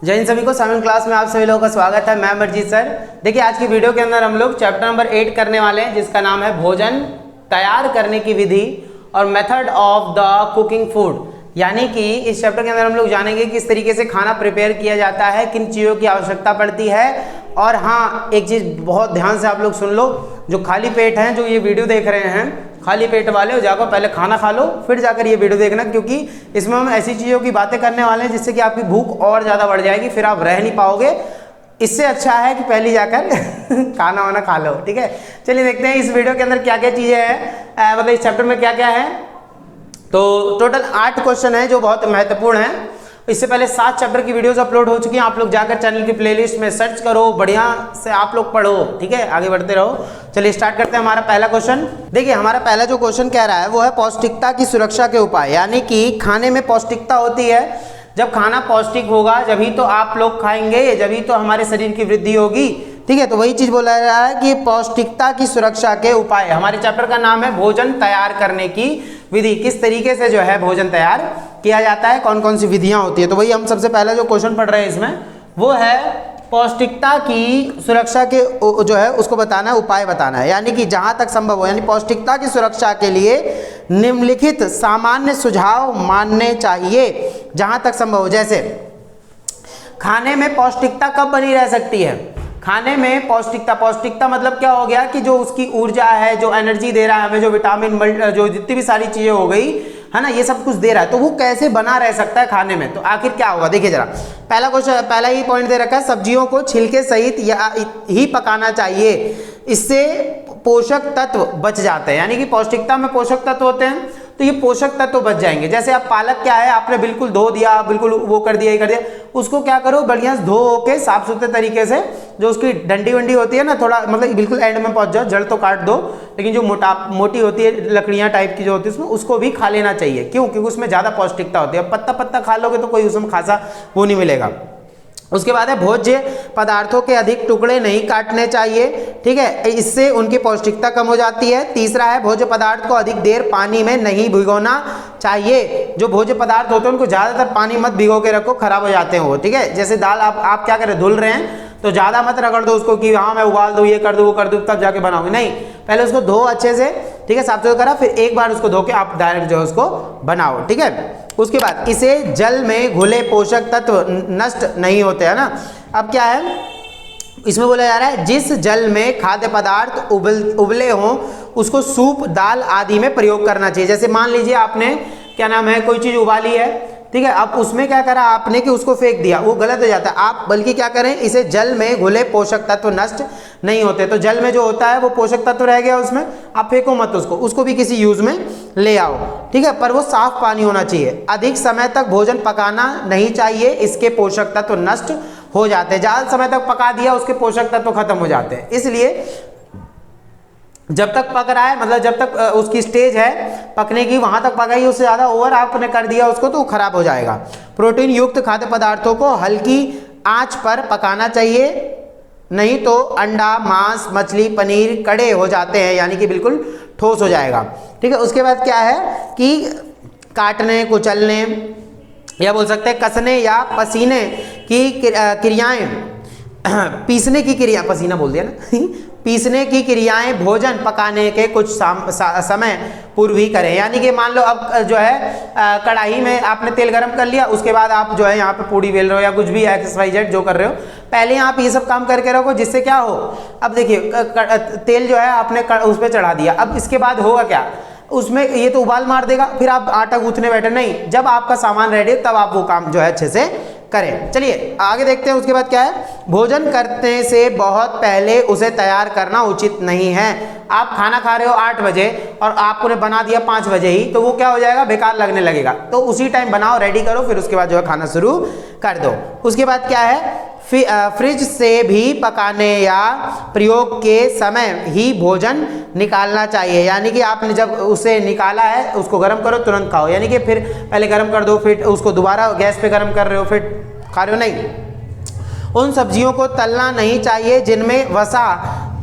जय हिंद सभी को। 7वीं क्लास में आप सभी लोगों का स्वागत है। मैं अमरजीत सर। देखिए आज की वीडियो के अंदर हम लोग चैप्टर नंबर 8 करने वाले हैं, जिसका नाम है भोजन तैयार करने की विधि और method of the cooking food. यानी कि इस चैप्टर के अंदर हम लोग जानेंगे किस तरीके से खाना प्रिपेयर किया जाता है, किन चीज़ों की आवश्यकता पड़ती है। और हाँ, एक चीज़ बहुत ध्यान से आप लोग सुन लो, जो खाली पेट हैं, जो ये वीडियो देख रहे हैं, खाली पेट वाले हो जाकर पहले खाना खा लो, फिर जाकर ये वीडियो देखना, क्योंकि इसमें हम ऐसी चीज़ों की बातें करने वाले हैं जिससे कि आपकी भूख और ज़्यादा बढ़ जाएगी, फिर आप रह नहीं पाओगे। इससे अच्छा है कि पहले जाकर खाना वाना खा लो। ठीक है, चलिए देखते हैं इस वीडियो के अंदर क्या क्या चीज़ें हैं, मतलब इस चैप्टर में क्या क्या है। तो टोटल 8 क्वेश्चन हैं जो बहुत महत्वपूर्ण हैं। इससे पहले 7 चैप्टर की वीडियोस अपलोड हो चुकी हैं, आप लोग जाकर चैनल की प्लेलिस्ट में सर्च करो, बढ़िया से आप लोग पढ़ो। ठीक है, आगे बढ़ते रहो। चलिए स्टार्ट करते हैं हमारा पहला क्वेश्चन। देखिए हमारा पहला जो क्वेश्चन कह रहा है वो है पौष्टिकता की सुरक्षा के उपाय। यानी कि खाने में पौष्टिकता होती है, जब खाना पौष्टिक होगा जभी तो आप लोग खाएंगे, जभी तो हमारे शरीर की वृद्धि होगी। ठीक है, तो वही चीज बोला जा रहा है कि पौष्टिकता की सुरक्षा के उपाय। हमारे चैप्टर का नाम है भोजन तैयार करने की विधि। किस तरीके से जो है भोजन तैयार किया जाता है, कौन कौन सी विधियां होती है। तो वही हम सबसे पहला जो क्वेश्चन पढ़ रहे हैं इसमें वो है पौष्टिकता की सुरक्षा के जो है उसको बताना है, उपाय बताना है। यानी कि जहां तक संभव हो, यानी पौष्टिकता की सुरक्षा के लिए निम्नलिखित सामान्य सुझाव मानने चाहिए जहां तक संभव हो। जैसे खाने में पौष्टिकता कब बनी रह सकती है। खाने में पौष्टिकता मतलब क्या हो गया कि जो उसकी ऊर्जा है, जो एनर्जी दे रहा है हमें, जो विटामिन, जो जितनी भी सारी चीजें हो गई है ना, ये सब कुछ दे रहा है, तो वो कैसे बना रह सकता है खाने में। तो आखिर क्या होगा, देखिए जरा। पहला क्वेश्चन, पहला ही पॉइंट दे रखा है, सब्जियों को छिलके सहित या ही पकाना चाहिए, इससे पोषक तत्व बच जाते हैं। यानी कि पौष्टिकता में पोषक तत्व होते हैं, तो ये पोषक तत्व बच जाएंगे। जैसे आप पालक क्या है, आपने बिल्कुल धो दिया, बिल्कुल वो कर दिया, ये कर दिया, उसको क्या करो, बढ़िया धो के साफ सुथरे तरीके से, जो उसकी डंडी वंडी होती है ना, थोड़ा मतलब बिल्कुल एंड में पहुंच जाओ, जड़ तो काट दो, लेकिन जो मोटी होती है, लकड़ियां टाइप की जो होती है उसमें, उसको भी खा लेना चाहिए। क्यों? क्योंकि उसमें ज्यादा पौष्टिकता होती है। पत्ता पत्ता खा लोगे तो कोई उसमें खासा वो नहीं मिलेगा। उसके बाद है भोज्य पदार्थों के अधिक टुकड़े नहीं काटने चाहिए। ठीक है, इससे उनकी पौष्टिकता कम हो जाती है। तीसरा है भोज्य पदार्थ को अधिक देर पानी में नहीं भिगोना चाहिए। जो भोज्य पदार्थ होते हैं उनको ज्यादातर पानी मत भिगो के रखो, खराब हो जाते हैं वो। ठीक है, जैसे दाल आप क्या करें, धुल रहे हैं तो ज्यादा मत रगड़ दो उसको कि हाँ मैं उबाल दूँ, ये कर दूँ, वो कर दूँ, तब जाके बनाओगे। नहीं, पहले उसको धो अच्छे से, ठीक है, साफ सुथरा करा, फिर एक बार उसको धो के आप डायरेक्ट जो है उसको बनाओ। ठीक है, उसके बाद इसे जल में घुले पोषक तत्व नष्ट नहीं होते, है ना। अब क्या है इसमें बोला जा रहा है, जिस जल में खाद्य पदार्थ उबले हों उसको सूप, दाल आदि में प्रयोग करना चाहिए। जैसे मान लीजिए आपने क्या नाम है कोई चीज उबाली है, ठीक है, अब उसमें क्या करा आपने कि उसको फेंक दिया, वो गलत हो जाता है। आप बल्कि क्या करें, इसे जल में घुले पोषक तत्व नष्ट नहीं होते। तो जल में जो होता है वो पोषक तत्व रह गया उसमें, आप फेंको मत उसको भी किसी यूज में ले आओ। ठीक है, पर वो साफ पानी होना चाहिए। अधिक समय तक भोजन पकाना नहीं चाहिए, इसके पोषक तत्व नष्ट हो जाते हैं। ज्यादा समय तक पका दिया उसके पोषक तत्व खत्म हो जाते हैं। इसलिए जब तक पक रहा है, मतलब जब तक उसकी स्टेज है पकने की, वहां तक पकाइए, उससे ज्यादा ओवर आपने कर दिया उसको तो खराब हो जाएगा। प्रोटीन युक्त खाद्य पदार्थों को हल्की आंच पर पकाना चाहिए, नहीं तो अंडा, मांस, मछली, पनीर कड़े हो जाते हैं, यानी कि बिल्कुल ठोस हो जाएगा। ठीक है, उसके बाद क्या है कि काटने, कुचलने या बोल सकते हैं कसने या पसीने की क्रियाएं, पीसने की क्रिया, पसीना बोल दिया ना पीसने की क्रियाएं भोजन पकाने के कुछ समय पूर्व ही करें। यानी कि मान लो अब जो है कढ़ाई में आपने तेल गरम कर लिया, उसके बाद आप जो है यहाँ पे पूड़ी बेल रहे हो या कुछ भी XYZ जो कर रहे हो, पहले आप ये सब काम करके रखो, जिससे क्या हो, अब देखिए तेल जो है आपने उस पर चढ़ा दिया, अब इसके बाद होगा क्या, उसमें ये तो उबाल मार देगा, फिर आप आटा गूंथने बैठे। नहीं, जब आपका सामान रेडी है तब आप वो काम जो है अच्छे से करें। चलिए आगे देखते हैं। उसके बाद क्या है, भोजन करने से बहुत पहले उसे तैयार करना उचित नहीं है। आप खाना खा रहे हो 8 बजे और आपको ने बना दिया 5 बजे ही, तो वो क्या हो जाएगा, बेकार लगने लगेगा। तो उसी टाइम बनाओ, रेडी करो, फिर उसके बाद जो है खाना शुरू कर दो। उसके बाद क्या है, फ्रिज से भी पकाने या प्रयोग के समय ही भोजन निकालना चाहिए। यानी कि आपने जब उसे निकाला है उसको गर्म करो, तुरंत खाओ। यानी कि फिर पहले गर्म कर दो, फिर उसको दोबारा गैस पे गर्म कर रहे हो, फिर खा रहे हो, नहीं। उन सब्जियों को तलना नहीं चाहिए जिनमें वसा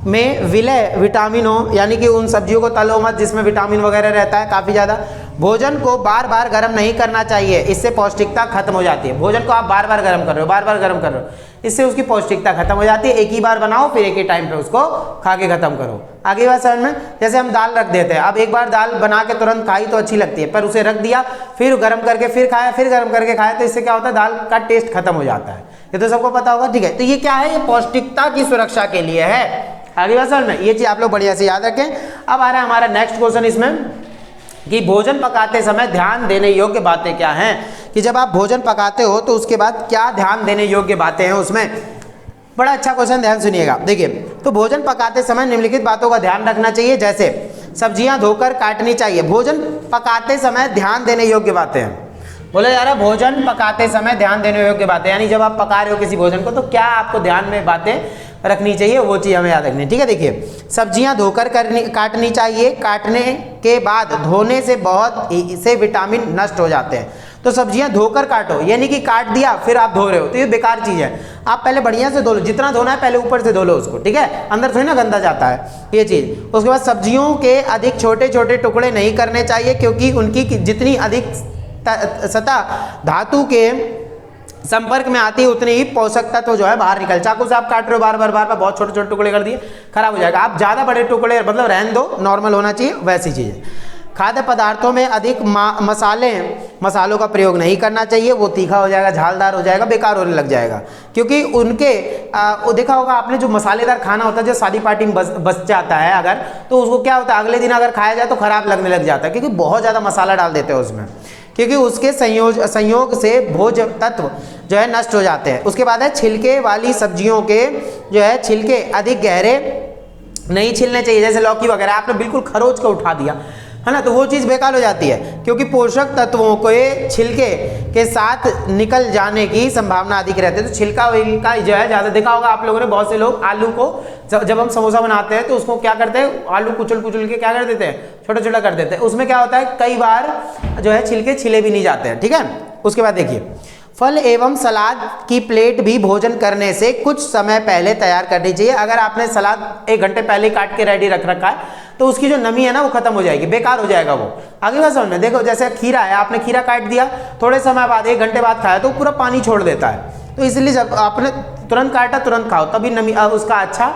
में विलय विटामिन हो। यानी कि उन सब्जियों को तलो मत जिसमें विटामिन वगैरह रहता है काफ़ी ज़्यादा। भोजन को बार बार गर्म नहीं करना चाहिए, इससे पौष्टिकता खत्म हो जाती है। भोजन को आप बार बार गर्म कर रहे हो, बार बार गर्म कर रहे हो, इससे उसकी पौष्टिकता खत्म हो जाती है। एक ही बार बनाओ, फिर एक ही टाइम पे उसको खा के खत्म करो। आगे बात समझ में? जैसे हम दाल रख देते हैं, अब एक बार दाल बना के तुरंत खाई तो अच्छी लगती है, पर उसे रख दिया, फिर गर्म करके फिर खाया, फिर गर्म करके खाया, तो इससे क्या होता है, दाल का टेस्ट खत्म हो जाता है। ये तो सबको पता होगा, ठीक है। तो ये क्या है, ये पौष्टिकता की सुरक्षा के लिए है। आगे बात समझ में? ये चीज आप लोग बढ़िया से याद रखें। अब आ रहा है हमारा नेक्स्ट क्वेश्चन इसमें कि भोजन पकाते समय ध्यान देने योग्य बातें क्या हैं, कि जब आप भोजन पकाते हो तो उसके बाद क्या ध्यान देने योग्य बातें हैं उसमें। बड़ा अच्छा क्वेश्चन, ध्यान सुनिएगा। देखिए, तो भोजन पकाते समय निम्नलिखित बातों का ध्यान रखना चाहिए, जैसे सब्जियां धोकर काटनी चाहिए। भोजन पकाते समय ध्यान देने योग्य बातें हैं। बोला जा रहा है भोजन पकाते समय ध्यान देने योग्य बातें, यानी जब आप पका रहे हो किसी भोजन को तो क्या आपको ध्यान में बातें रखनी चाहिए, वो चीज़ हमें याद रखनी है, ठीक है। देखिए, सब्जियां धोकर काटनी चाहिए, काटने के बाद धोने से बहुत से विटामिन नष्ट हो जाते हैं। तो सब्जियां धोकर काटो, यानी कि काट दिया फिर आप धो रहे हो तो ये बेकार चीज़ है। आप पहले बढ़िया से धो लो, जितना धोना है पहले ऊपर से धो लो उसको, ठीक है, अंदर थोड़ी ना गंदा जाता है ये चीज़। उसके बाद सब्जियों के अधिक छोटे छोटे टुकड़े नहीं करने चाहिए, क्योंकि उनकी जितनी अधिक सतह धातु के संपर्क में आती है उतने ही पोषक तत्व जो है बाहर निकल। चाकू से आप काट रहे हो बार बार बहुत छोटे छोटे टुकड़े कर दिए, खराब हो जाएगा। आप ज़्यादा बड़े टुकड़े मतलब रहने दो, नॉर्मल होना चाहिए, वैसी चीज़ें। खाद्य पदार्थों में अधिक मसालों का प्रयोग नहीं करना चाहिए, वो तीखा हो जाएगा, झालदार हो जाएगा, बेकार होने लग जाएगा। क्योंकि उनके देखा होगा आपने, जो मसालेदार खाना होता है जो शादी पार्टी में बच जाता है अगर, तो उसको क्या होता है, अगले दिन अगर खाया जाए तो खराब लगने लग जाता है, क्योंकि बहुत ज़्यादा मसाला डाल देते हैं उसमें, क्योंकि उसके संयोग से भोज्य तत्व जो है नष्ट हो जाते हैं। उसके बाद है छिलके वाली सब्जियों के जो है छिलके अधिक गहरे नहीं छिलने चाहिए, जैसे लौकी वगैरह आपने बिल्कुल खरोच के उठा दिया है ना, तो वो चीज़ बेकार हो जाती है, क्योंकि पोषक तत्वों के छिलके के साथ निकल जाने की संभावना अधिक रहती है। तो छिलका का जो है ज़्यादा देखा होगा आप लोगों ने, बहुत से लोग आलू को जब हम समोसा बनाते हैं तो उसको क्या करते हैं, आलू कुचल के क्या कर देते हैं, छोटा छोटा कर देते हैं। उसमें क्या होता है, कई बार जो है छिलके छिले भी नहीं जाते हैं, ठीक है। उसके बाद देखिए, फल एवं सलाद की प्लेट भी भोजन करने से कुछ समय पहले तैयार करनी चाहिए। अगर आपने सलाद 1 घंटे पहले काट के रेडी रख रखा है तो उसकी जो नमी है ना वो खत्म हो जाएगी, बेकार हो जाएगा वो। आगे बात समझ में? देखो, जैसे खीरा है, आपने खीरा काट दिया, थोड़े समय बाद 1 घंटे बाद खाया तो पूरा पानी छोड़ देता है। तो इसलिए जब आपने तुरंत काटा तुरंत खाओ, तभी नमी उसका अच्छा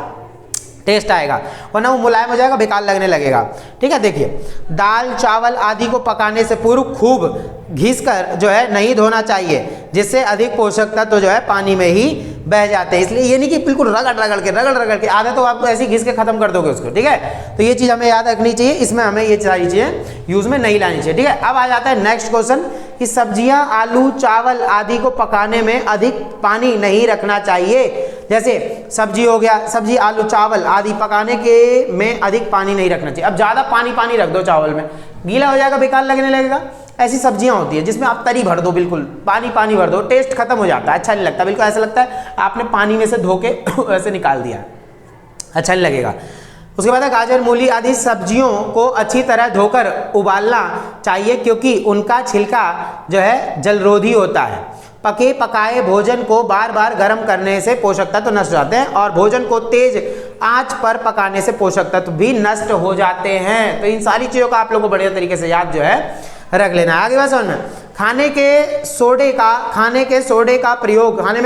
टेस्ट आएगा, वरना वो मुलायम हो जाएगा, बेकार लगने लगेगा, ठीक है। देखिए, दाल चावल आदि को पकाने से पूर्व खूब घिसकर जो है नहीं धोना चाहिए, जिससे अधिक पोषक तत्व जो है पानी में ही बह जाते हैं। इसलिए ये नहीं कि बिल्कुल रगड़ के आधे तो आपको ऐसे ही घिस के खत्म कर दोगे उसको, ठीक है। तो ये चीज़ हमें याद रखनी चाहिए, इसमें हमें ये सारी चीज़ें यूज़ में नहीं लानी चाहिए, ठीक है। अब आ जाता है नेक्स्ट क्वेश्चन कि सब्जियां आलू चावल आदि को पकाने में अधिक पानी नहीं रखना चाहिए। जैसे सब्जी हो गया, सब्जी आलू चावल आदि पकाने के में अधिक पानी नहीं रखना चाहिए। अब ज़्यादा पानी रख दो चावल में, गीला हो जाएगा, बेकार लगने लगेगा। ऐसी सब्जियां होती है जिसमें आप तरी भर दो, बिल्कुल पानी भर दो, टेस्ट खत्म हो जाता है, अच्छा नहीं लगता, बिल्कुल ऐसा लगता है आपने पानी में से धो के ऐसे निकाल दिया, अच्छा नहीं लगेगा। उसके बाद गाजर मूली आदि सब्जियों को अच्छी तरह धोकर उबालना चाहिए, क्योंकि उनका छिलका जो है जलरोधी होता है। पके पकाए भोजन को बार बार गर्म करने से पोषक तत्व नष्ट हो जाते हैं, और भोजन को तेज आंच पर पकाने से पोषक तत्व भी नष्ट हो जाते हैं। तो इन सारी चीज़ों का आप लोगों को बढ़िया तरीके से याद जो है रख लेना है। आगे बात समझ में? खाने में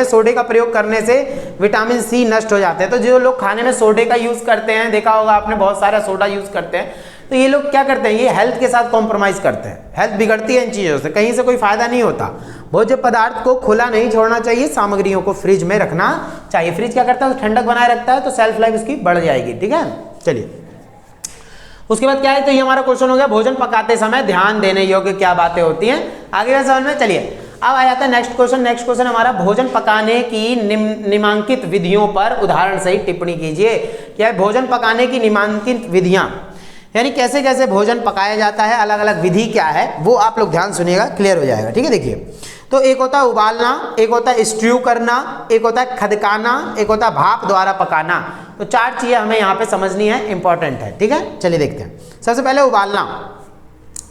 सोडे का प्रयोग करने से विटामिन सी नष्ट हो जाते हैं। तो जो लोग खाने में सोडे का यूज़ करते हैं, देखा होगा आपने, बहुत सारा सोडा यूज़ करते हैं, तो ये लोग क्या करते हैं, ये हेल्थ के साथ कॉम्प्रोमाइज़ करते हैं, हेल्थ बिगड़ती है इन चीज़ों से, कहीं से कोई फायदा नहीं होता। भोज्य पदार्थ को खुला नहीं छोड़ना चाहिए, सामग्रियों को फ्रिज में रखना चाहिए। फ्रिज क्या करता है, ठंडक बनाए रखता है, तो सेल्फ लाइफ इसकी बढ़ जाएगी, ठीक है। चलिए, उसके बाद क्या है, तो ये हमारा क्वेश्चन हो गया, भोजन पकाते समय ध्यान देने योग्य क्या बातें होती हैं। आगे का सवाल में चलिए, अब आ जाता है नेक्स्ट क्वेश्चन हमारा, भोजन पकाने की निम्नांकित विधियों पर उदाहरण सहित टिप्पणी कीजिए। क्या है, भोजन पकाने की निम्नांकित विधियां, यानी कैसे कैसे भोजन पकाया जाता है, अलग अलग विधि क्या है, वो आप लोग ध्यान सुनिएगा, क्लियर हो जाएगा, ठीक है। देखिए, तो एक होता है उबालना, एक होता है स्ट्यू करना, एक होता है खदकाना, एक होता है भाप द्वारा पकाना। तो 4 चीज़ें हमें यहाँ पे समझनी है, इंपॉर्टेंट है, ठीक है। चलिए देखते हैं। सबसे पहले उबालना,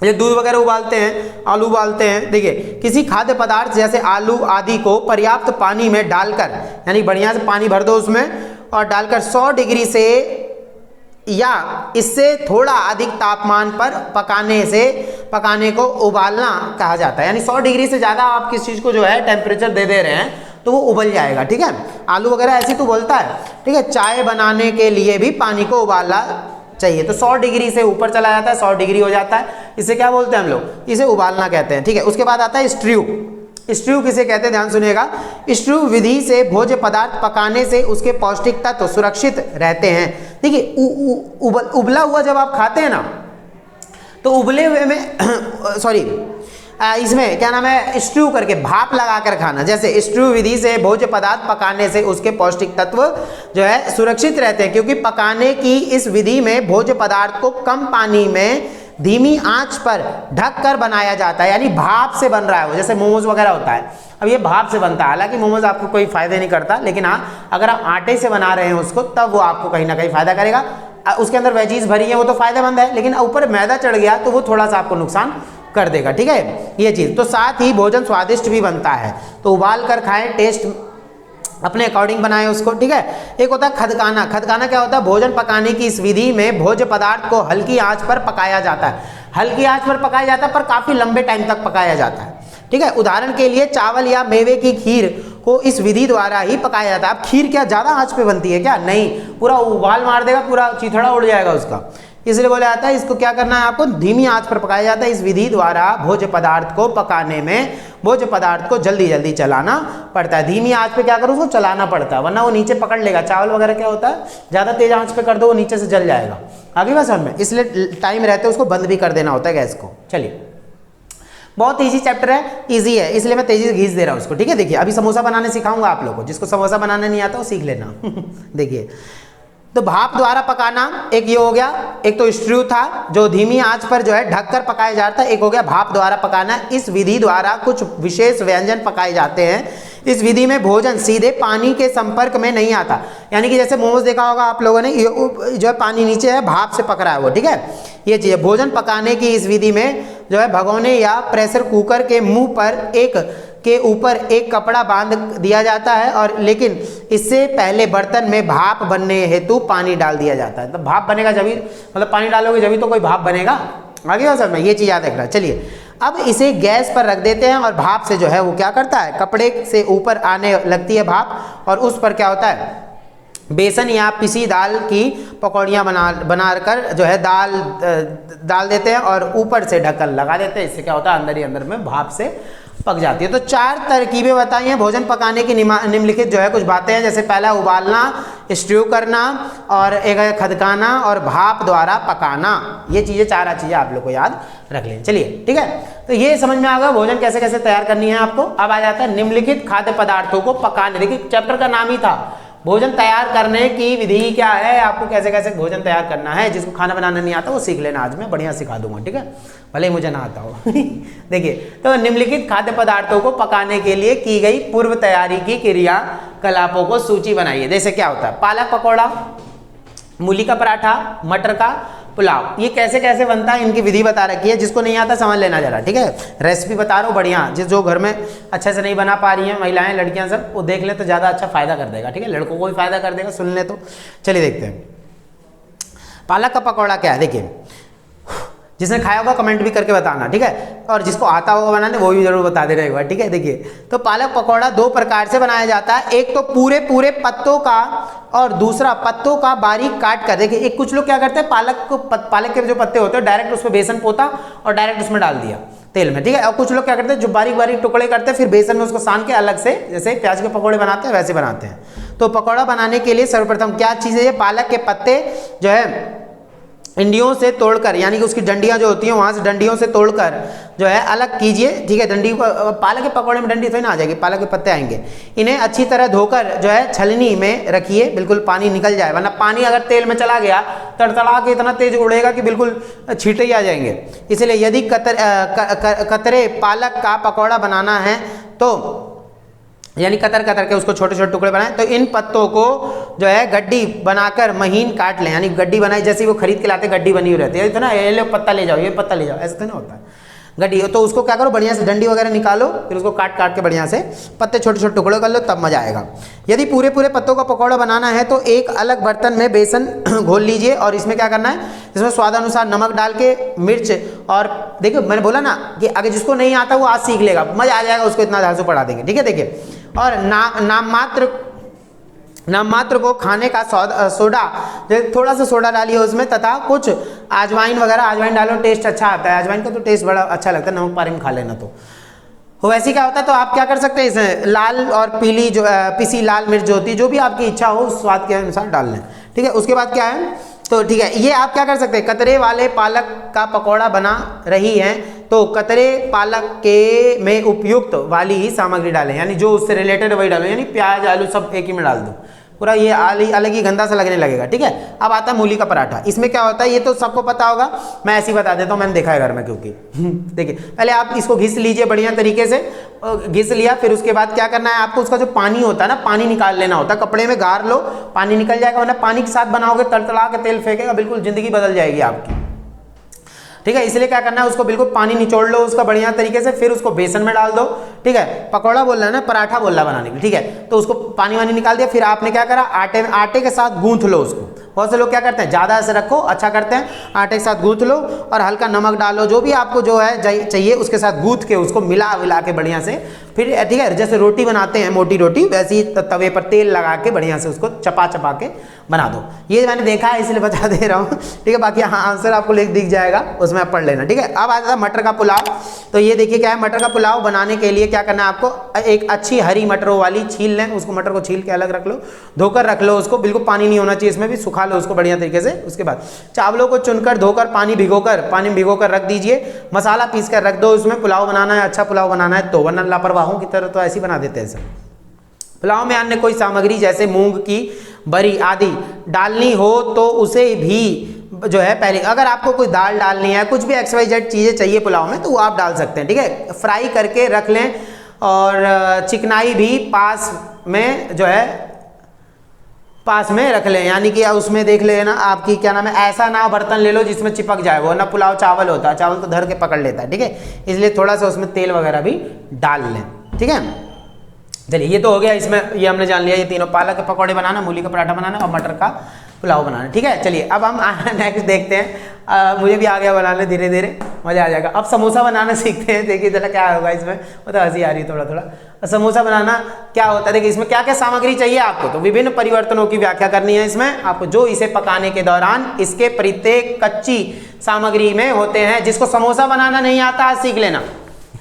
ये दूध वगैरह उबालते हैं, आलू उबालते हैं। देखिए, किसी खाद्य पदार्थ जैसे आलू आदि को पर्याप्त पानी में डालकर, यानी बढ़िया से पानी भर दो उसमें, और डालकर 100 डिग्री से या इससे थोड़ा अधिक तापमान पर पकाने से पकाने को उबालना कहा जाता है। यानी 100 डिग्री से ज़्यादा आप किस चीज़ को जो है टेम्परेचर दे रहे हैं तो वो उबल जाएगा, ठीक है। आलू वगैरह ऐसे तो उबलता है, ठीक है। चाय बनाने के लिए भी पानी को उबालना चाहिए, तो 100 डिग्री से ऊपर चला जाता है, 100 डिग्री हो जाता है, इसे क्या बोलते हैं हम लोग, इसे उबालना कहते हैं, ठीक है। उसके बाद आता है स्ट्रू। स्ट्रू किसे कहते हैं, ध्यान सुनिएगा। स्ट्रू विधि से भोज्य पदार्थ पकाने से उसके पौष्टिक तत्व सुरक्षित रहते हैं। देखिए उबला हुआ जब आप खाते हैं ना तो उबले हुए में सॉरी इसमें क्या नाम है, स्ट्रू करके भाप लगा कर खाना। जैसे स्ट्रू विधि से भोज्य पदार्थ पकाने से उसके पौष्टिक तत्व जो है सुरक्षित रहते हैं, क्योंकि पकाने की इस विधि में भोज्य पदार्थ को कम पानी में धीमी आंच पर ढक कर बनाया जाता है। यानी भाप से बन रहा है वो, जैसे मोमोज वगैरह होता है, अब ये भाप से बनता है। हालांकि मोमोज आपको कोई फायदे नहीं करता, लेकिन हाँ अगर आप आटे से बना रहे हैं उसको तब वो आपको कहीं ना कहीं फायदा करेगा। उसके अंदर वेजीज भरी है वो तो फायदेमंद है, लेकिन ऊपर मैदा चढ़ गया तो वो थोड़ा सा आपको नुकसान कर देगा, ठीक है ये चीज़। तो साथ ही भोजन स्वादिष्ट भी बनता है, तो उबाल कर खाएं, टेस्ट अपने अकॉर्डिंग बनाएं उसको, ठीक है। एक होता है खदकाना। खदकाना क्या होता है, भोजन पकाने की इस विधि में भोज्य पदार्थ को हल्की आंच पर पकाया जाता है। हल्की आंच पर पकाया जाता है पर काफ़ी लंबे टाइम तक पकाया जाता है, ठीक है। उदाहरण के लिए चावल या मेवे की खीर को इस विधि द्वारा ही पकाया जाता है। अब खीर क्या ज़्यादा आंच पे बनती है क्या, नहीं, पूरा उबाल मार देगा, पूरा चिथड़ा उड़ जाएगा उसका, इसलिए बोला जाता है इसको क्या करना है, आपको धीमी आंच पर पकाया जाता है। इस विधि द्वारा भोज्य पदार्थ को पकाने में भोज्य पदार्थ को जल्दी जल्दी चलाना पड़ता है। धीमी आंच पे क्या करो, उसको चलाना पड़ता है, वरना वो नीचे पकड़ लेगा। चावल वगैरह क्या होता है, ज़्यादा तेज आंच पे कर दो वो नीचे से जल जाएगा, आगे बात समझ में, इसलिए टाइम रहते उसको बंद भी कर देना होता है गैस को। चलिए बहुत इजी चैप्टर है, इजी है, इसलिए मैं तेजी से घींच दे रहा हूँ उसको, ठीक है। देखिए अभी समोसा बनाने सिखाऊंगा आप लोगों को, जिसको समोसा बनाना नहीं आता वो सीख लेना देखिए तो भाप द्वारा पकाना एक ये हो गया, एक तो स्ट्रू था जो धीमी आंच पर जो है ढककर पकाया जाता है, एक हो गया भाप द्वारा पकाना। इस विधि द्वारा कुछ विशेष व्यंजन पकाए जाते हैं। इस विधि में भोजन सीधे पानी के संपर्क में नहीं आता, यानी कि जैसे मोमोज देखा होगा आप लोगों ने, जो है पानी नीचे है, भाप से पक रहा है वो, ठीक है। ये चीज़ भोजन पकाने की इस विधि में जो है भगोने या प्रेशर कुकर के मुंह पर के ऊपर एक कपड़ा बांध दिया जाता है, और लेकिन इससे पहले बर्तन में भाप बनने हेतु पानी डाल दिया जाता है। तो भाप बनेगा जब ही, मतलब पानी डालोगे जब ही तो कोई भाप बनेगा, आगे हो सब में, ये चीज़ याद रखना। चलिए अब इसे गैस पर रख देते हैं और भाप से जो है वो क्या करता है, कपड़े से ऊपर आने लगती है भाप, और उस पर क्या होता है, बेसन या पिसी दाल की पकौड़ियाँ बनाकर जो है डाल देते हैं और ऊपर से ढक्कन लगा देते हैं। इससे क्या होता है, अंदर ही अंदर में भाप से पक जाती है। तो 4 तरकीबें बताई हैं भोजन पकाने की, निम्नलिखित जो है कुछ बातें हैं, जैसे पहला उबालना, स्ट्रू करना, और एक है खदकाना, और भाप द्वारा पकाना। ये चीज़ें 4 चीज़ें आप लोग को याद रख लें। चलिए ठीक है, तो ये समझ में आ गया भोजन कैसे कैसे तैयार करनी है आपको। अब आ जाता है निम्नलिखित खाद्य पदार्थों को पकाने। देखिए चैप्टर का नाम ही था भोजन तैयार करने की विधि क्या है, आपको कैसे कैसे भोजन तैयार करना है। जिसको खाना बनाना नहीं आता वो सीख लेना, आज मैं बढ़िया सिखा दूंगा, ठीक है, भले ही मुझे ना आता हो देखिए तो निम्नलिखित खाद्य पदार्थों को पकाने के लिए की गई पूर्व तैयारी की क्रियाकलापों को सूची बनाइए। जैसे क्या होता है, पालक पकौड़ा, मूली का पराठा, मटर का पुलाव, ये कैसे कैसे बनता है इनकी विधि बता रखी है। जिसको नहीं आता समझ लेना जरा, ठीक है। रेसिपी बता रहा हूँ बढ़िया, जो घर में अच्छे से नहीं बना पा रही हैं महिलाएं, लड़कियां, सब वो देख ले तो ज़्यादा अच्छा फायदा कर देगा, ठीक है। लड़कों को भी फायदा कर देगा, सुन ले तो। चलिए देखते हैं पालक का पकौड़ा क्या है। देखिए जिसने खाया होगा कमेंट भी करके बताना, ठीक है, और जिसको आता होगा बनाने वो भी जरूर बता देना एक बार, ठीक है। देखिए तो पालक पकौड़ा 2 प्रकार से बनाया जाता है, एक तो पूरे पत्तों का, और दूसरा पत्तों का बारीक काट कर। देखिए एक कुछ लोग क्या करते हैं, पालक के जो पत्ते होते हैं डायरेक्ट उसमें बेसन पोता और डायरेक्ट उसमें डाल दिया तेल में, ठीक है। और कुछ लोग क्या करते हैं, जो बारीक बारीक टुकड़े करते हैं फिर बेसन में उसको सान के अलग से, जैसे प्याज के पकौड़े बनाते हैं वैसे बनाते हैं। तो पकौड़ा बनाने के लिए सर्वप्रथम क्या चीज़ है, ये पालक के पत्ते जो है डंडियों से तोड़कर, यानी कि उसकी डंडियां जो होती हैं वहां से डंडियों से तोड़कर जो है अलग कीजिए, ठीक है। डंडी पालक के पकौड़े में डंडी थोड़ी ना आ जाएगी, पालक के पत्ते आएंगे। इन्हें अच्छी तरह धोकर जो है छलनी में रखिए, बिल्कुल पानी निकल जाए, वरना पानी अगर तेल में चला गया तड़तड़ा के इतना तेज उड़ेगा कि बिल्कुल छींटे ही आ जाएंगे। इसलिए यदि कतरे पालक का पकौड़ा बनाना है तो यानी कतर के उसको छोटे छोटे टुकड़े बनाएं, तो इन पत्तों को जो है गड्डी बनाकर महीन काट लें। यानी गड्डी बनाई जैसे वो खरीद के लाते गड्डी बनी हुई रहती है, तो ना ये लो पत्ता ले जाओ, ये पत्ता ले जाओ, ऐसा तो नहीं होता है। गड्डी, तो उसको क्या करो बढ़िया से डंडी वगैरह निकालो, फिर उसको काट काट के बढ़िया से पत्ते छोटे छोटे टुकड़े कर लो, तब मजा आएगा। यदि पूरे पूरे पत्तों का पकौड़ा बनाना है तो एक अलग बर्तन में बेसन घोल लीजिए और इसमें क्या करना है, इसमें स्वादानुसार नमक डाल के मिर्च, और देखिए मैंने बोला ना कि अगर जिसको नहीं आता वो आज सीख लेगा, मजा आ जाएगा उसको, इतना धांसू पढ़ा देंगे, ठीक है। देखिए, और नाम मात्र को खाने का सोडा, थोड़ा सा सोडा डालिए उसमें, तथा कुछ अजवाइन वगैरह, अजवाइन डालो टेस्ट अच्छा आता है, अजवाइन का तो टेस्ट बड़ा अच्छा लगता है, नमक पानी में खा लेना। तो वैसे क्या होता है, तो आप क्या कर सकते हैं, इसमें लाल और पीली जो पिसी लाल मिर्च जो होती है, जो भी आपकी इच्छा हो उस स्वाद के अनुसार डाल लें, ठीक है। उसके बाद क्या है, तो ठीक है, ये आप क्या कर सकते हैं, कतरे वाले पालक का पकौड़ा बना रही हैं तो कतरे पालक के में उपयुक्त वाली ही सामग्री डालें, यानी जो उससे रिलेटेड वही डालो, यानी प्याज आलू सब एक ही में डाल दो, पूरा ये अलग ही गंदा सा लगने लगेगा, ठीक है। अब आता है मूली का पराठा। इसमें क्या होता है ये तो सबको पता होगा, मैं ऐसे ही बता देता हूँ, मैंने देखा है घर में, क्योंकि देखिए पहले आप इसको घिस लीजिए बढ़िया तरीके से, घिस लिया, फिर उसके बाद क्या करना है आपको, उसका जो पानी होता है ना, पानी निकाल लेना होता है, कपड़े में गार लो, पानी निकल जाएगा, वरना पानी के साथ बनाओगे तड़तड़ा के तेल फेंकेगा, बिल्कुल जिंदगी बदल जाएगी आपकी, ठीक है। इसलिए क्या करना है, उसको बिल्कुल पानी निचोड़ लो उसका बढ़िया तरीके से, फिर उसको बेसन में डाल दो, ठीक है। पकौड़ा बोल रहा है ना, पराठा बोल रहा बनाने के लिए, ठीक है। तो उसको पानी वानी निकाल दिया, फिर आपने क्या करा, आटे के साथ गूंथ लो उसको। बहुत से लोग क्या करते हैं, ज़्यादा ऐसे रखो, अच्छा करते हैं, आटे के साथ गूंथ लो और हल्का नमक डालो, जो भी आपको जो है चाहिए उसके साथ गूंथ के उसको मिला के बढ़िया से, फिर ठीक है, जैसे रोटी बनाते हैं मोटी रोटी, वैसे ही तवे पर तेल लगा के बढ़िया से उसको चपा के बना दो। ये मैंने देखा है इसलिए बता दे रहा हूँ, ठीक है। बाकी हाँ आंसर आपको दिख जाएगा, उसमें आप पढ़ लेना, ठीक है। अब आता है मटर का पुलाव। तो ये देखिए क्या है, मटर का पुलाव बनाने के लिए क्या करना है आपको, एक अच्छी हरी मटरों वाली छील लें, उसको मटर को छील के अलग रख लो, धोकर रख लो उसको, बिल्कुल पानी नहीं होना चाहिए इसमें भी, सुखा लो उसको बढ़िया तरीके से। उसके बाद चावलों को चुनकर धोकर पानी भिगोकर रख दीजिए, मसाला पीस कर रख दो उसमें। पुलाव बनाना है, अच्छा पुलाव बनाना है तो, वरना लापरवाहों की तरह तो ऐसे ही बना देते हैं सब। पुलाव में अन्य कोई सामग्री जैसे मूंग की बरी आदि डालनी हो तो उसे भी जो है पहले, अगर आपको कोई दाल डालनी है, कुछ भी XYZ चीज़ें चाहिए पुलाव में तो वो आप डाल सकते हैं, ठीक है। फ्राई करके रख लें और चिकनाई भी पास में जो है पास में रख लें, यानी कि उसमें देख लेना आपकी क्या नाम है, ऐसा ना बर्तन ले लो जिसमें चिपक जाए, वो ना पुलाव चावल होता है, चावल तो धर के पकड़ लेता है, ठीक है। इसलिए थोड़ा सा उसमें तेल वगैरह भी डाल लें, ठीक है। चलिए ये तो हो गया, इसमें ये हमने जान लिया, ये तीनों, पालक के पकौड़े बनाना, मूली का पराठा बनाना और मटर का पुलाव बनाना, ठीक है। चलिए अब हम नेक्स्ट देखते हैं, मुझे भी आ गया बनाने, धीरे धीरे मजा आ जाएगा। अब समोसा बनाना सीखते हैं, देखिए जरा क्या होगा इसमें, वो तो हंसी आ रही है थोड़ा थोड़ा। समोसा बनाना क्या होता है, देखिए इसमें क्या क्या सामग्री चाहिए आपको, तो विभिन्न परिवर्तनों की व्याख्या करनी है इसमें आपको, जो इसे पकाने के दौरान इसके प्रत्येक कच्ची सामग्री में होते हैं। जिसको समोसा बनाना नहीं आता आज सीख लेना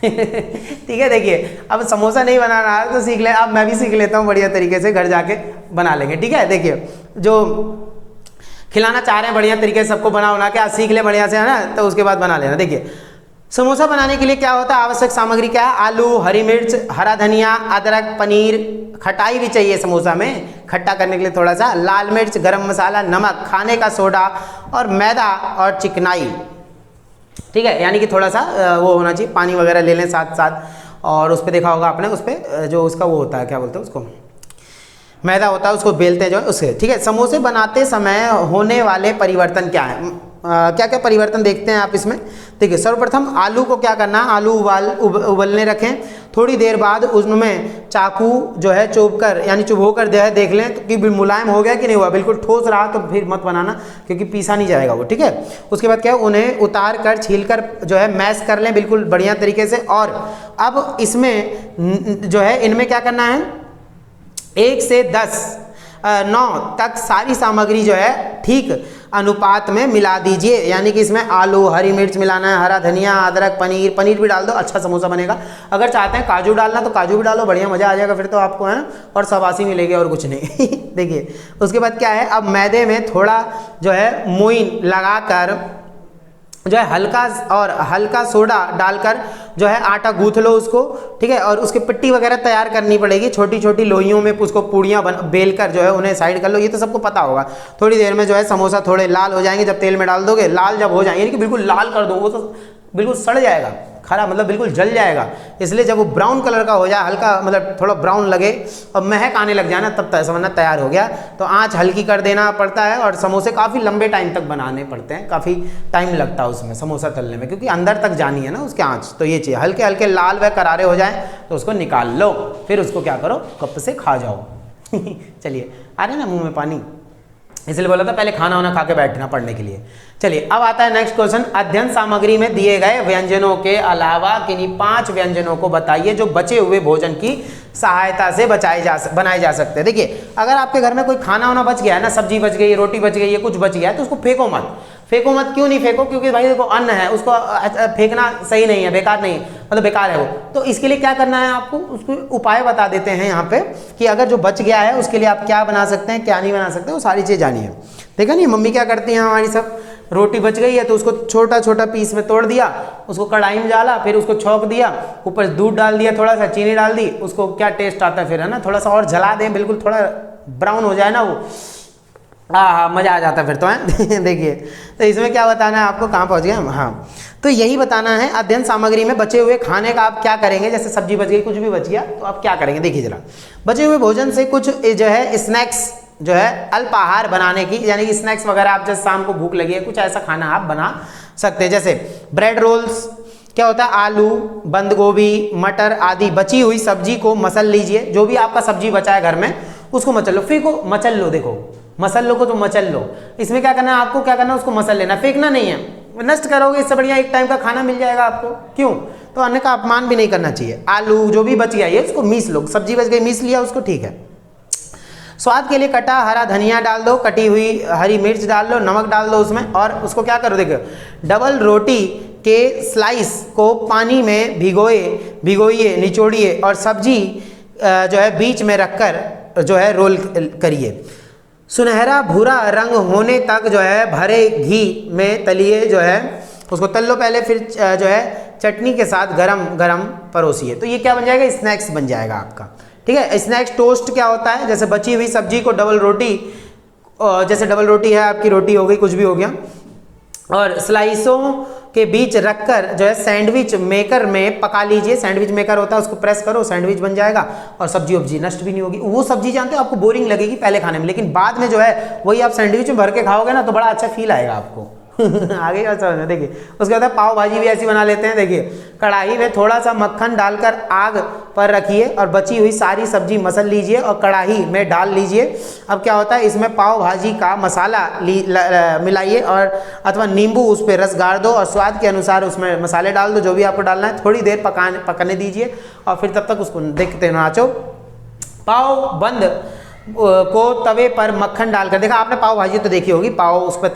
ठीक है। देखिए अब समोसा नहीं बनाना है तो सीख ले, अब मैं भी सीख लेता हूँ बढ़िया तरीके से, घर जाके बना लेंगे, ठीक है। देखिए जो खिलाना चाह रहे हैं बढ़िया तरीके से सबको बना के आज सीख ले बढ़िया से, है ना, तो उसके बाद बना लेना। देखिए समोसा बनाने के लिए क्या होता है, आवश्यक सामग्री क्या है, आलू, हरी मिर्च, हरा धनिया, अदरक, पनीर, खटाई भी चाहिए समोसा में, खट्टा करने के लिए थोड़ा सा, लाल मिर्च, गरम मसाला, नमक, खाने का सोडा और मैदा और चिकनाई, ठीक है। यानी कि थोड़ा सा वो होना चाहिए, पानी वगैरह ले लें साथ साथ, और उस पर देखा होगा आपने, उस पर जो उसका वो होता है, क्या बोलते हैं उसको, मैदा होता है, उसको बेलते हैं जो उससे, ठीक है। समोसे बनाते समय होने वाले परिवर्तन क्या है, क्या क्या परिवर्तन देखते हैं आप इसमें। देखिए सर्वप्रथम आलू को क्या करना, आलू उबलने रखें, थोड़ी देर बाद उसमें चाकू जो है चुभोकर जो है देख लें तो कि मुलायम हो गया कि नहीं हुआ, बिल्कुल ठोस रहा तो फिर मत बनाना क्योंकि पीसा नहीं जाएगा वो, ठीक है। उसके बाद क्या है, उन्हें उतार कर छील कर जो है मैश कर लें बिल्कुल बढ़िया तरीके से। और अब इसमें जो है इनमें क्या करना है, 1 से 9 तक सारी सामग्री जो है ठीक अनुपात में मिला दीजिए, यानी कि इसमें आलू, हरी मिर्च मिलाना है, हरा धनिया, अदरक, पनीर भी डाल दो, अच्छा समोसा बनेगा। अगर चाहते हैं काजू डालना तो काजू भी डालो, बढ़िया मज़ा आ जाएगा फिर तो आपको, है, और शाबाशी मिलेगी और कुछ नहीं देखिए उसके बाद क्या है, अब मैदे में थोड़ा जो है मोइन लगाकर जो है हल्का सोडा डालकर जो है आटा गूंथ लो उसको, ठीक है। और उसकी पिट्टी वगैरह तैयार करनी पड़ेगी, छोटी छोटी लोइयों में उसको पूड़ियाँ बेल कर जो है उन्हें साइड कर लो, ये तो सबको पता होगा। थोड़ी देर में जो है समोसा थोड़े लाल हो जाएंगे, जब तेल में डाल दोगे, लाल जब हो जाएंगे यानी कि बिल्कुल लाल कर दो, वो तो बिल्कुल सड़ जाएगा, खराब मतलब बिल्कुल जल जाएगा। इसलिए जब वो ब्राउन कलर का हो जाए, हल्का मतलब थोड़ा ब्राउन लगे और महक आने लग जाए ना, तब तक समझना तैयार हो गया। तो आँच हल्की कर देना पड़ता है और समोसे काफ़ी लंबे टाइम तक बनाने पड़ते हैं, काफ़ी टाइम लगता है उसमें समोसा तलने में, क्योंकि अंदर तक जानी है ना उसके आँच। तो ये चीज़ हल्के हल्के लाल व करारे हो जाए तो उसको निकाल लो, फिर उसको क्या करो, कप से खा जाओ। चलिए, आ रहे ना मुँह में पानी, इसलिए बोला था पहले खाना वाना खा के बैठना पढ़ने के लिए। चलिए अब आता है नेक्स्ट क्वेश्चन। अध्ययन सामग्री में दिए गए व्यंजनों के अलावा किन्हीं 5 व्यंजनों को बताइए जो बचे हुए भोजन की सहायता से बनाए जा सकते हैं। देखिए, अगर आपके घर में कोई खाना वाना बच गया है ना, सब्जी बच गई, रोटी बच गई है, कुछ बच गया है, तो उसको फेंको मत। फेंको मत, क्यों नहीं फेंको? क्योंकि भाई देखो अन्न है, उसको फेंकना सही नहीं है, बेकार नहीं, मतलब बेकार है वो। तो इसके लिए क्या करना है आपको, उसको उपाय बता देते हैं यहाँ पे कि अगर जो बच गया है उसके लिए आप क्या बना सकते हैं, क्या नहीं बना सकते, वो सारी चीज़ जानिए। देखा नहीं मम्मी क्या करती हैं हमारी सब, रोटी बच गई है तो उसको छोटा छोटा पीस में तोड़ दिया, उसको कढ़ाई में डाला, फिर उसको छौंक दिया, ऊपर दूध डाल दिया, थोड़ा सा चीनी डाल दी, उसको क्या टेस्ट आता है फिर, है ना, थोड़ा सा और जला दें, बिल्कुल थोड़ा ब्राउन हो जाए ना वो, हाँ मज़ा आ जाता है फिर तो है। देखिए, तो इसमें क्या बताना है आपको, कहाँ पहुँच गए हम, हाँ तो यही बताना है। अध्ययन सामग्री में बचे हुए खाने का आप क्या करेंगे, जैसे सब्जी बच गई, कुछ भी बच गया, तो आप क्या करेंगे, देखिए जरा। बचे हुए भोजन से कुछ जो है स्नैक्स, जो है अल्पाहार बनाने की, यानी कि स्नैक्स वगैरह, आप जैसे शाम को भूख लगी है, कुछ ऐसा खाना आप बना सकते हैं। जैसे ब्रेड रोल्स, क्या होता है, आलू, बंद गोभी, मटर आदि बची हुई सब्जी को मसल लीजिए। जो भी आपका सब्जी बचा है घर में उसको मचल लो, फिर को मचल लो, देखो मसल लो को तो मचल लो। इसमें क्या करना है आपको, क्या करना है, उसको मसल लेना, फेंकना नहीं है, नष्ट करोगे इससे बढ़िया एक टाइम का खाना मिल जाएगा आपको। क्यों, तो अन्न का अपमान भी नहीं करना चाहिए। आलू जो भी बच गया ये उसको मीस लो, सब्जी बच गई मीस लिया उसको, ठीक है। स्वाद के लिए कटा हरा धनिया डाल दो, कटी हुई हरी मिर्च डाल लो, नमक डाल दो उसमें, और उसको क्या करो, देखो डबल रोटी के स्लाइस को पानी में भिगोइए, निचोड़िए और सब्जी जो है बीच में रखकर जो है रोल करिए। सुनहरा भूरा रंग होने तक जो है भरे घी में तलिए, जो है उसको तल लो पहले, फिर जो है चटनी के साथ गरम गरम परोसिए। तो ये क्या बन जाएगा, स्नैक्स बन जाएगा आपका, ठीक है। स्नैक्स टोस्ट क्या होता है, जैसे बची हुई सब्जी को डबल रोटी, जैसे डबल रोटी है आपकी, रोटी हो गई, कुछ भी हो गया, और स्लाइसों के बीच रखकर जो है सैंडविच मेकर में पका लीजिए। सैंडविच मेकर होता है, उसको प्रेस करो, सैंडविच बन जाएगा और सब्जी वब्जी नष्ट भी नहीं होगी। वो सब्जी जानते हो आपको बोरिंग लगेगी पहले खाने में, लेकिन बाद में जो है वही आप सैंडविच में भर के खाओगे ना तो बड़ा अच्छा फील आएगा आपको। आगे क्या समझ में, देखिए उसके बाद पाव भाजी भी ऐसी बना लेते हैं। देखिए, कढ़ाई में थोड़ा सा मक्खन डालकर आग पर रखिए और बची हुई सारी सब्जी मसल लीजिए और कढ़ाई में डाल लीजिए। अब क्या होता है, इसमें पाव भाजी का मसाला मिलाइए और अथवा नींबू उस पर रस गाड़ दो और स्वाद के अनुसार उसमें मसाले डाल दो, जो भी आपको डालना है। थोड़ी देर पकने दीजिए और फिर तब तक उसको देखते नाचो। पाव बंद को तवे पर मक्खन डालकर, देखा आपने पाव भाजी तो देखी होगी, पाव उस पर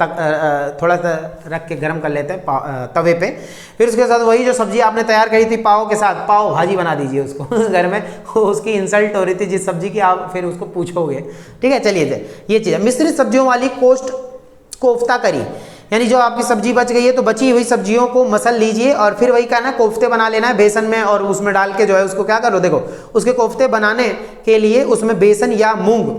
थोड़ा सा रख के गरम कर लेते हैं तवे पे, फिर उसके साथ वही जो सब्जी आपने तैयार करी थी पाव के साथ, पाव भाजी बना दीजिए उसको। घर में उसकी इंसल्ट हो रही थी जिस सब्जी की, आप फिर उसको पूछोगे, ठीक है। चलिए ये चीज़, मिश्रित सब्जियों वाली कोफ्ता करी, यानी जो आपकी सब्जी बच गई है तो बची हुई सब्जियों को मसल लीजिए और फिर वही करना, कोफ्ते बना लेना है बेसन में और उसमें डाल के जो है उसको क्या करो, देखो उसके कोफ्ते बनाने के लिए उसमें बेसन या मूंग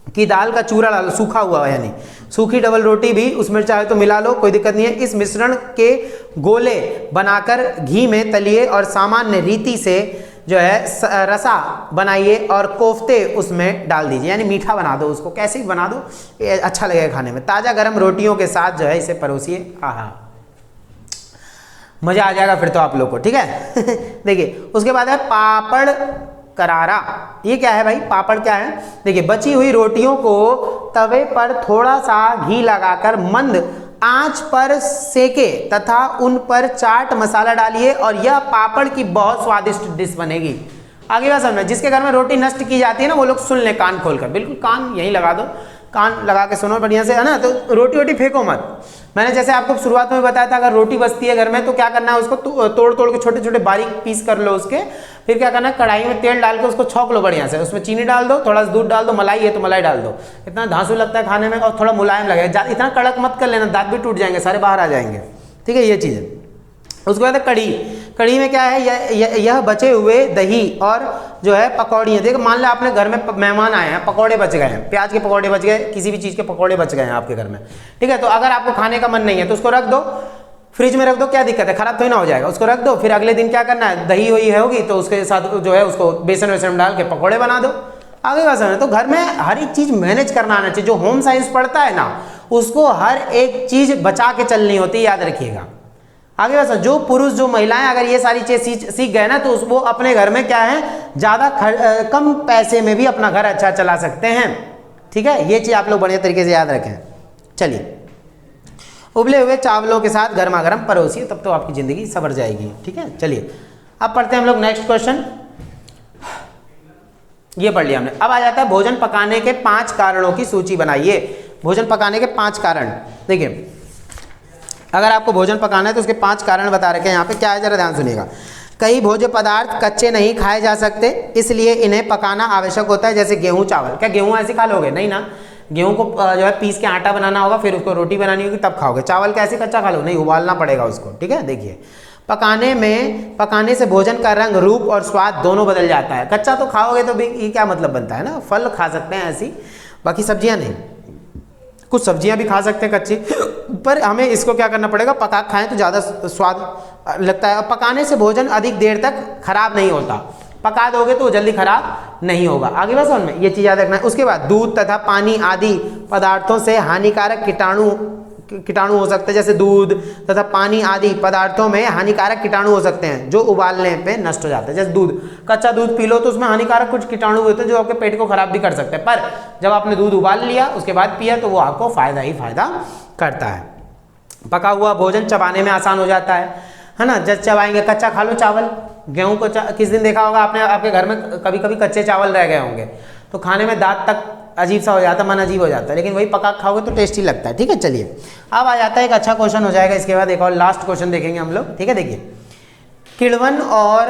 की दाल का चूरा डालो, सूखा हुआ, यानी सूखी डबल रोटी भी उसमें चाहे तो मिला लो, कोई दिक्कत नहीं है। इस मिश्रण के गोले बनाकर घी में तलिए और सामान्य रीति से जो है रसा बनाइए और कोफ्ते उसमें डाल दीजिए, यानी मीठा बना दो उसको, कैसे भी बना दो, ये अच्छा लगेगा खाने में। ताज़ा गरम रोटियों के साथ जो है इसे परोसिए, आहा मज़ा आ जाएगा फिर तो आप लोग को, ठीक है। देखिए उसके बाद है पापड़ करारा। ये क्या है भाई, पापड़ क्या है, देखिए बची हुई रोटियों को तवे पर थोड़ा सा घी लगाकर मंद आंच पर सेके तथा उन पर चाट मसाला डालिए और यह पापड़ की बहुत स्वादिष्ट डिश बनेगी। आगे बात समझना, जिसके घर में रोटी नष्ट की जाती है ना वो लोग सुन ले कान खोलकर, बिल्कुल कान यहीं लगा दो, कान लगा के सुनो बढ़िया से, है ना। तो रोटी वोटी फेंको मत। मैंने जैसे आपको शुरुआत में बताया था, अगर रोटी बचती है घर में तो क्या करना है, उसको तोड़ तोड़ के छोटे छोटे बारीक पीस कर लो उसके, फिर क्या करना है, कढ़ाई में तेल डाल के उसको छौंक लो बढ़िया से, उसमें चीनी डाल दो, थोड़ा सा दूध डाल दो, मलाई है तो मलाई डाल दो, इतना धांसू लगता है खाने में और थोड़ा मुलायम लगेगा, इतना कड़क मत कर लेना, दांत भी टूट जाएंगे, सारे बाहर आ जाएंगे, ठीक है। ये चीज़ है। उसके बाद कढ़ी में क्या है, यह बचे हुए दही और जो है पकौड़ियाँ, देखो मान लो आपने घर में मेहमान आए हैं, पकौड़े बच गए हैं, प्याज के पकौड़े बच गए, किसी भी चीज़ के पकौड़े बच गए हैं आपके घर में, ठीक है। तो अगर आपको खाने का मन नहीं है तो उसको रख दो, फ्रिज में रख दो, क्या दिक्कत है, खराब तो ही ना हो जाएगा, उसको रख दो, फिर अगले दिन क्या करना है, दही वही है होगी तो उसके साथ जो है उसको बेसन वेसन डाल के पकौड़े बना दो, आगे बात समझ। तो घर में हर एक चीज मैनेज करना आना चाहिए। जो होम साइंस पढ़ता है ना उसको हर एक चीज बचा के चलनी होती है, याद रखिएगा। आगे बात समझ। जो पुरुष जो महिलाएं अगर ये सारी चीज सीख गए ना तो वो अपने घर में क्या है ज्यादा कम पैसे में भी अपना घर अच्छा चला सकते हैं, ठीक है। ये चीज आप लोग बढ़िया तरीके से याद रखें। चलिए, उबले हुए चावलों के साथ गर्मा गर्म परोसिए, तब तो आपकी जिंदगी सवर जाएगी, ठीक है। चलिए अब पढ़ते हैं हम लोग नेक्स्ट क्वेश्चन। ये पढ़ लिया हमने। अब आ जाता है भोजन पकाने के 5 कारणों की सूची बनाइए। भोजन पकाने के 5 कारण। देखिए अगर आपको भोजन पकाना है तो उसके 5 कारण बता रखे हैं यहाँ पे, क्या है जरा ध्यान सुनिएगा। कई भोज्य पदार्थ कच्चे नहीं खाए जा सकते, इसलिए इन्हें पकाना आवश्यक होता है, जैसे गेहूं चावल। क्या गेहूं ऐसे खा लोगे? नहीं ना, गेहूं को जो है पीस के आटा बनाना होगा, फिर उसको रोटी बनानी होगी तब खाओगे। चावल कैसे कच्चा खा लो? नहीं, उबालना पड़ेगा उसको, ठीक है। देखिए पकाने से भोजन का रंग, रूप और स्वाद दोनों बदल जाता है। कच्चा तो खाओगे तो भी ये क्या मतलब बनता है ना, फल खा सकते हैं ऐसी, बाकी सब्जियां नहीं। कुछ सब्जियां भी खा सकते हैं कच्ची, पर हमें इसको क्या करना पड़ेगा, पका खाएं तो ज़्यादा स्वाद लगता है। पकाने से भोजन अधिक देर तक खराब नहीं होता, पका दोगे तो जल्दी खराब नहीं होगा। आगे बस समझ में, ये चीज़ याद रखना है। उसके बाद दूध तथा पानी आदि पदार्थों से हानिकारक कीटाणु हो सकते हैं, जैसे दूध तथा पानी आदि पदार्थों में हानिकारक कीटाणु हो सकते हैं जो उबालने पे नष्ट हो जाते हैं। जैसे दूध, कच्चा दूध पी लो तो उसमें हानिकारक कुछ कीटाणु होते हैं जो आपके पेट को खराब भी कर सकते हैं, पर जब आपने दूध उबाल लिया उसके बाद पिया तो वो आपको फायदा ही फायदा करता है। पका हुआ भोजन चबाने में आसान हो जाता है ना। जब चबाएंगे, कच्चा खा लो चावल, गेहूं को किस दिन देखा होगा आपने, आपके घर में कभी कभी कच्चे चावल रह गए होंगे तो खाने में दांत तक अजीब सा हो जाता है, मन अजीब हो जाता है, लेकिन वही पका खाओगे तो टेस्टी लगता है, ठीक है। चलिए अब आ जाता है एक अच्छा क्वेश्चन हो जाएगा, इसके बाद एक और लास्ट क्वेश्चन देखेंगे हम लोग, ठीक है। देखिए किण्वन और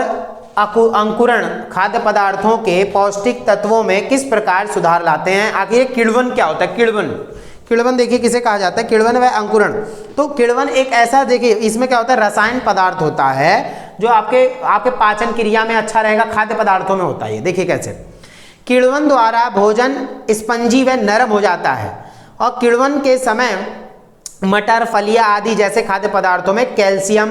अंकुरण खाद्य पदार्थों के पौष्टिक तत्वों में किस प्रकार सुधार लाते हैं। आखिर किण्वन क्या होता है? किण्वन देखिए किसे कहा जाता है, किण्वन व अंकुरण। तो किण्वन एक ऐसा, देखिए इसमें क्या होता है, रसायन पदार्थ होता है जो आपके पाचन क्रिया में अच्छा रहेगा, खाद्य पदार्थों में होता है। देखिए कैसे, किण्वन द्वारा भोजन स्पंजी व नरम हो जाता है, और किण्वन के समय मटर, फलियां आदि जैसे खाद्य पदार्थों में कैल्शियम,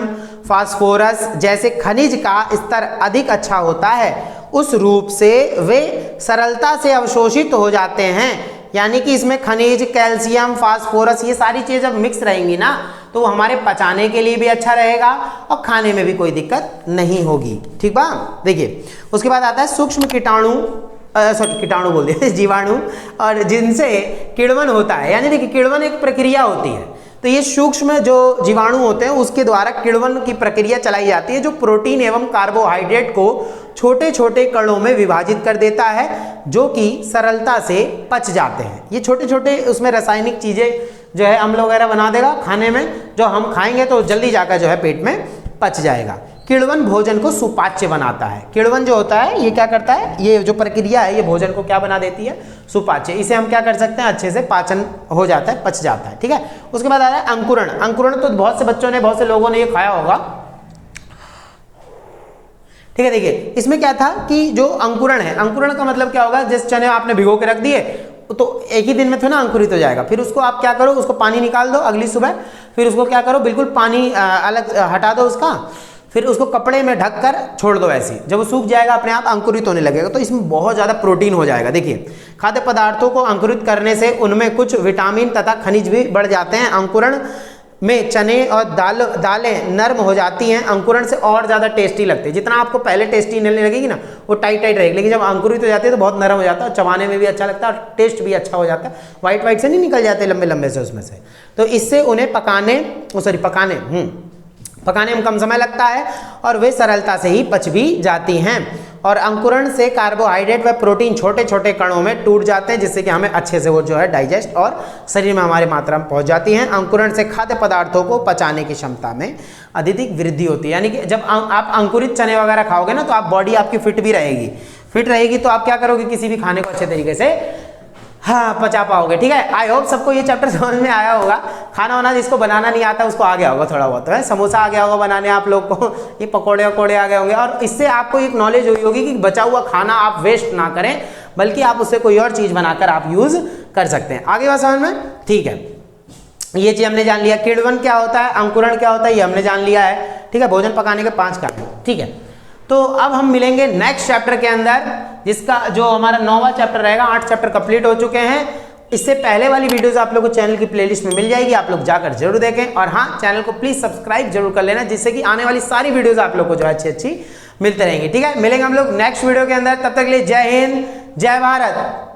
फास्फोरस जैसे खनिज का स्तर अधिक अच्छा होता है, उस रूप से वे सरलता से अवशोषित हो जाते हैं। यानी कि इसमें खनिज, कैल्शियम, फास्फोरस ये सारी चीज़ जब मिक्स रहेंगी ना तो वो हमारे पचाने के लिए भी अच्छा रहेगा और खाने में भी कोई दिक्कत नहीं होगी, ठीक बा। देखिए उसके बाद आता है सूक्ष्म कीटाणु बोल दिया जीवाणु, और जिनसे किण्वन होता है। यानी देखिए किण्वन एक प्रक्रिया होती है, तो ये सूक्ष्म जो जीवाणु होते हैं उसके द्वारा किण्वन की प्रक्रिया चलाई जाती है, जो प्रोटीन एवं कार्बोहाइड्रेट को छोटे छोटे कणों में विभाजित कर देता है, जो कि सरलता से पच जाते हैं। ये छोटे छोटे उसमें रासायनिक चीज़ें जो है अम्ल वगैरह बना देगा खाने में, जो हम खाएंगे तो जल्दी जाकर जो है पेट में पच जाएगा। किण्वन भोजन को सुपाच्य बनाता है। किण्वन जो होता है ये क्या करता है, ये जो प्रक्रिया है ये भोजन को क्या बना देती है, सुपाच्य। इसे हम क्या कर सकते हैं, अच्छे से पाचन हो जाता है, पच जाता है, ठीक है। उसके बाद आ रहा है अंकुरण। अंकुरण तो बहुत से बच्चों ने, बहुत से लोगों ने ये खाया होगा, ठीक है। देखिए इसमें क्या था कि जो अंकुरण है, अंकुरण का मतलब क्या होगा, जिस चने आपने भिगो के रख दिए तो एक ही दिन में तो ना अंकुरित हो जाएगा, फिर उसको आप क्या करो, उसको पानी निकाल दो अगली सुबह, फिर उसको क्या करो, बिल्कुल पानी अलग हटा दो उसका, फिर उसको कपड़े में ढक कर छोड़ दो ऐसी, जब वो सूख जाएगा अपने आप अंकुरित होने लगेगा, तो इसमें बहुत ज़्यादा प्रोटीन हो जाएगा। देखिए खाद्य पदार्थों को अंकुरित करने से उनमें कुछ विटामिन तथा खनिज भी बढ़ जाते हैं। अंकुरण में चने और दालें नर्म हो जाती हैं, अंकुरण से और ज़्यादा टेस्टी लगते हैं। जितना आपको पहले टेस्टी नहीं लगेगी ना वो टाइट रहेगी, लेकिन जब अंकुरित हो जाती है तो बहुत नरम हो जाता है, चबाने में भी अच्छा लगता है और टेस्ट भी अच्छा हो जाता है, वाइट से नहीं निकल जाते लंबे लंबे से उसमें से। तो इससे उन्हें पकाने में कम समय लगता है और वे सरलता से ही पच भी जाती हैं। और अंकुरण से कार्बोहाइड्रेट व प्रोटीन छोटे छोटे कणों में टूट जाते हैं, जिससे कि हमें अच्छे से वो जो है डाइजेस्ट और शरीर में हमारे मात्रा में पहुंच जाती हैं। अंकुरण से खाद्य पदार्थों को पचाने की क्षमता में अधिक वृद्धि होती है। यानी कि जब आप अंकुरित चने वगैरह खाओगे ना तो आप बॉडी आपकी फिट रहेगी, तो आप क्या करोगे, किसी भी खाने को अच्छे तरीके से पचा पाओगे, ठीक है। आई होप सबको ये चैप्टर समझ में आया होगा। खाना वाना जिसको बनाना नहीं आता उसको आ गया होगा थोड़ा बहुत, है समोसा आ गया होगा बनाने आप लोग को, ये पकोड़े वकोड़े आ गए होंगे, और इससे आपको एक नॉलेज हुई होगी कि बचा हुआ खाना आप वेस्ट ना करें, बल्कि आप उससे कोई और चीज़ बनाकर आप यूज़ कर सकते हैं। आगे बात समझ में, ठीक है। ये चीज हमने जान लिया। किण्वन क्या होता है, अंकुरण क्या होता है, ये हमने जान लिया है। ठीक है, भोजन पकाने के 5 कारण। ठीक है, तो अब हम मिलेंगे नेक्स्ट चैप्टर के अंदर, जिसका जो हमारा 9वां चैप्टर रहेगा। 8 चैप्टर कंप्लीट हो चुके हैं। इससे पहले वाली वीडियोस आप लोगों को चैनल की प्लेलिस्ट में मिल जाएगी, आप लोग जाकर जरूर देखें। और हाँ, चैनल को प्लीज सब्सक्राइब जरूर कर लेना, जिससे कि आने वाली सारी वीडियोस आप लोग को जो है अच्छी मिलते रहेंगी। ठीक है, मिलेंगे हम लोग नेक्स्ट वीडियो के अंदर। तब तक के लिए जय हिंद, जय भारत।